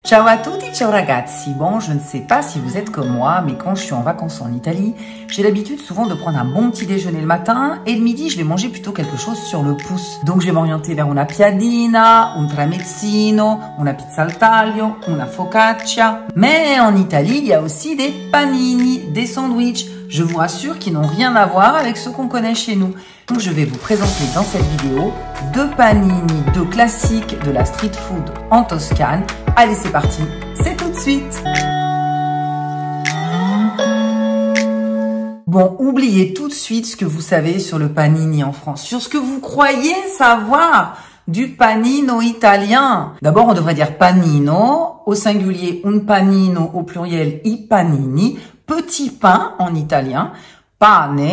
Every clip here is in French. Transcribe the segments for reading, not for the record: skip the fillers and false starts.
Ciao à tutti, ciao ragazzi. Bon, je ne sais pas si vous êtes comme moi, mais quand je suis en vacances en Italie, j'ai l'habitude souvent de prendre un bon petit déjeuner le matin et le midi, je vais manger plutôt quelque chose sur le pouce. Donc, je vais m'orienter vers una piadina, un tramezzino, una pizza al taglio, una focaccia. Mais en Italie, il y a aussi des panini, des sandwichs. Je vous rassure qu'ils n'ont rien à voir avec ce qu'on connaît chez nous. Donc, je vais vous présenter dans cette vidéo deux panini, deux classiques de la street food en Toscane. Allez, c'est parti, c'est tout de suite. Bon, oubliez tout de suite ce que vous savez sur le panini en France, sur ce que vous croyez savoir du panino italien. D'abord, on devrait dire panino, au singulier un panino, au pluriel i panini, petit pain en italien, pane,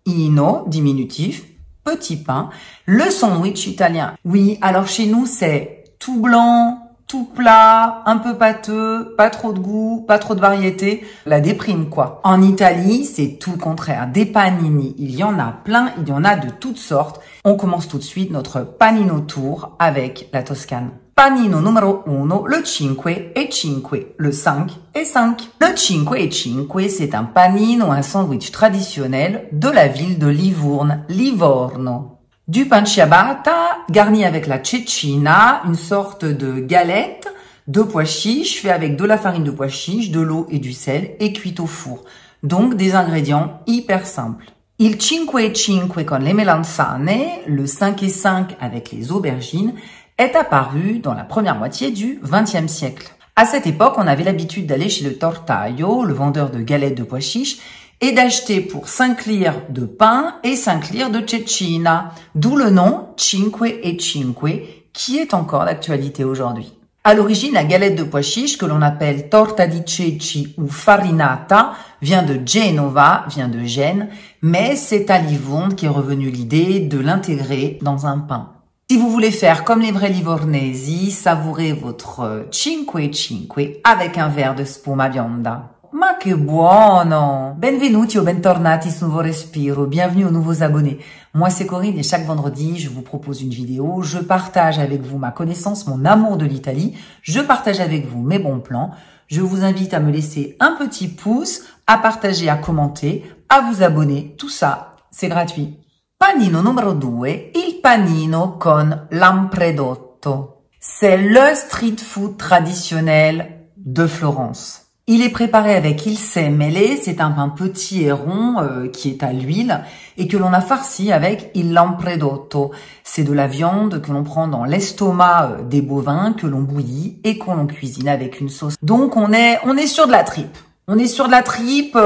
ino, diminutif, petit pain, le sandwich italien. Oui, alors chez nous, c'est tout blanc, tout plat, un peu pâteux, pas trop de goût, pas trop de variété, la déprime quoi. En Italie, c'est tout le contraire, des panini, il y en a plein, il y en a de toutes sortes. On commence tout de suite notre panino tour avec la Toscane. Panino numero 1, le 5 e 5, le 5 et 5. Le 5 et 5, c'est un panino, un sandwich traditionnel de la ville de Livourne, Livorno. Du pain ciabatta garni avec la cecina, une sorte de galette de pois chiches fait avec de la farine de pois chiches, de l'eau et du sel et cuite au four. Donc des ingrédients hyper simples. Il 5 e 5 con le melanzane, le 5 et 5 avec les aubergines, est apparu dans la première moitié du XXe siècle. À cette époque, on avait l'habitude d'aller chez le tortaio, le vendeur de galettes de pois chiches, et d'acheter pour 5 lire de pain et 5 lire de cecina, d'où le nom 5 e 5, qui est encore d'actualité aujourd'hui. À l'origine, la galette de pois chiches, que l'on appelle torta di ceci ou farinata, vient de Genova, vient de Gênes, mais c'est à Livourne qu'est revenue l'idée de l'intégrer dans un pain. Si vous voulez faire comme les vrais livornesi, savourez votre 5 e 5 avec un verre de spuma bionda. Ma che buono! Benvenuti o bentornati su Nuovo Respiro. Bienvenue aux nouveaux abonnés. Moi, c'est Corinne et chaque vendredi, je vous propose une vidéo. Je partage avec vous ma connaissance, mon amour de l'Italie. Je partage avec vous mes bons plans. Je vous invite à me laisser un petit pouce, à partager, à commenter, à vous abonner. Tout ça, c'est gratuit. Panino numero 2, il panino con l'ampredotto. C'est le street food traditionnel de Florence. Il est préparé avec il semele, c'est un pain petit et rond qui est à l'huile et que l'on a farci avec il lampredotto. C'est de la viande que l'on prend dans l'estomac des bovins, que l'on bouillit et qu'on l'on cuisine avec une sauce. Donc on est sur de la tripe. On est sur de la tripe,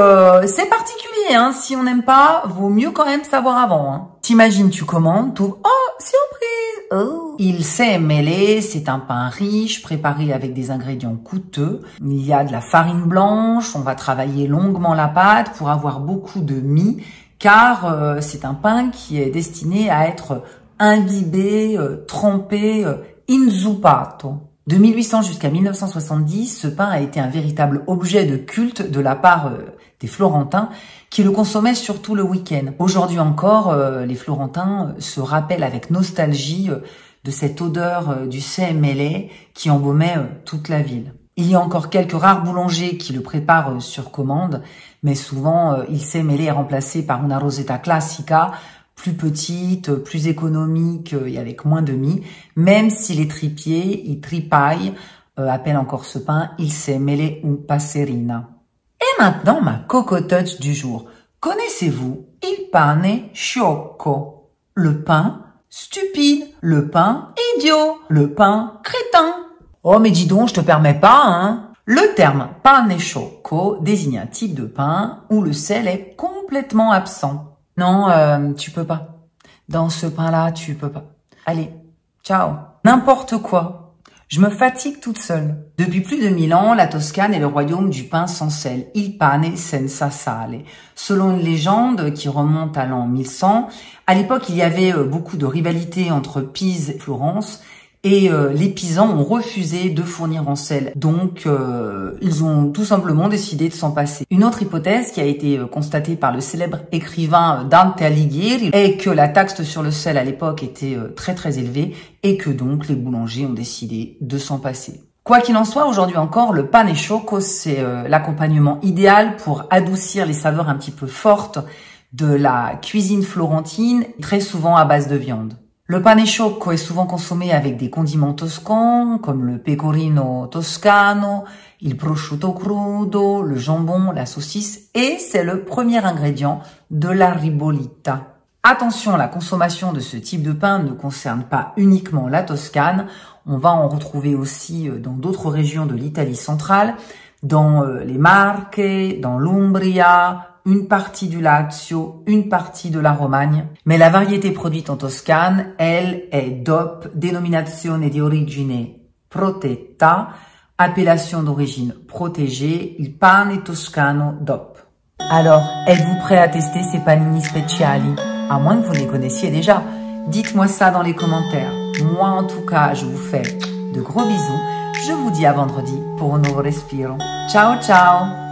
c'est particulier, hein. Si on n'aime pas, vaut mieux quand même savoir avant, hein. T'imagines, tu commandes, t'ouvres, oh, surprise! Oh. Il semele, c'est un pain riche, préparé avec des ingrédients coûteux. Il y a de la farine blanche, on va travailler longuement la pâte pour avoir beaucoup de mie, car c'est un pain qui est destiné à être imbibé, trempé, inzuppato. De 1800 jusqu'à 1970, ce pain a été un véritable objet de culte de la part des Florentins qui le consommaient surtout le week-end. Aujourd'hui encore, les Florentins se rappellent avec nostalgie de cette odeur du semele qui embaumait toute la ville. Il y a encore quelques rares boulangers qui le préparent sur commande, mais souvent il semele est remplacé par una rosetta classica, plus petite, plus économique et avec moins de mie, même si les tripiers, i tripai, appellent encore ce pain il semele ou passerina. Et maintenant, ma Coco Touch du jour. Connaissez-vous il pane sciocco, le pain stupide, le pain idiot, le pain crétin? Oh mais dis donc, je te permets pas, hein. Le terme pane sciocco désigne un type de pain où le sel est complètement absent. Non, tu peux pas. Dans ce pain-là, tu peux pas. Allez, ciao. N'importe quoi. Je me fatigue toute seule. Depuis plus de 1000 ans, la Toscane est le royaume du pain sans sel. Il pane senza sale. Selon une légende qui remonte à l'an 1100, à l'époque, il y avait beaucoup de rivalité entre Pise et Florence. Et les Pisans ont refusé de fournir en sel. Donc, ils ont tout simplement décidé de s'en passer. Une autre hypothèse qui a été constatée par le célèbre écrivain Dante Alighieri est que la taxe sur le sel à l'époque était très très élevée et que donc les boulangers ont décidé de s'en passer. Quoi qu'il en soit, aujourd'hui encore, le pane e choco, c'est l'accompagnement idéal pour adoucir les saveurs un petit peu fortes de la cuisine florentine, très souvent à base de viande. Le pane e choco est souvent consommé avec des condiments toscans, comme le pecorino toscano, il prosciutto crudo, le jambon, la saucisse, et c'est le premier ingrédient de la ribollita. Attention, la consommation de ce type de pain ne concerne pas uniquement la Toscane, on va en retrouver aussi dans d'autres régions de l'Italie centrale, dans les Marques, dans l'Umbria, une partie du Lazio, une partie de la Romagne. Mais la variété produite en Toscane, elle, est DOP, Denominazione di Origine Protetta, appellation d'origine protégée, il pane toscano DOP. Alors, êtes-vous prêt à tester ces panini speciali? À moins que vous les connaissiez déjà. Dites-moi ça dans les commentaires. Moi, en tout cas, je vous fais de gros bisous. Je vous dis à vendredi pour un nouveau respiro. Ciao, ciao!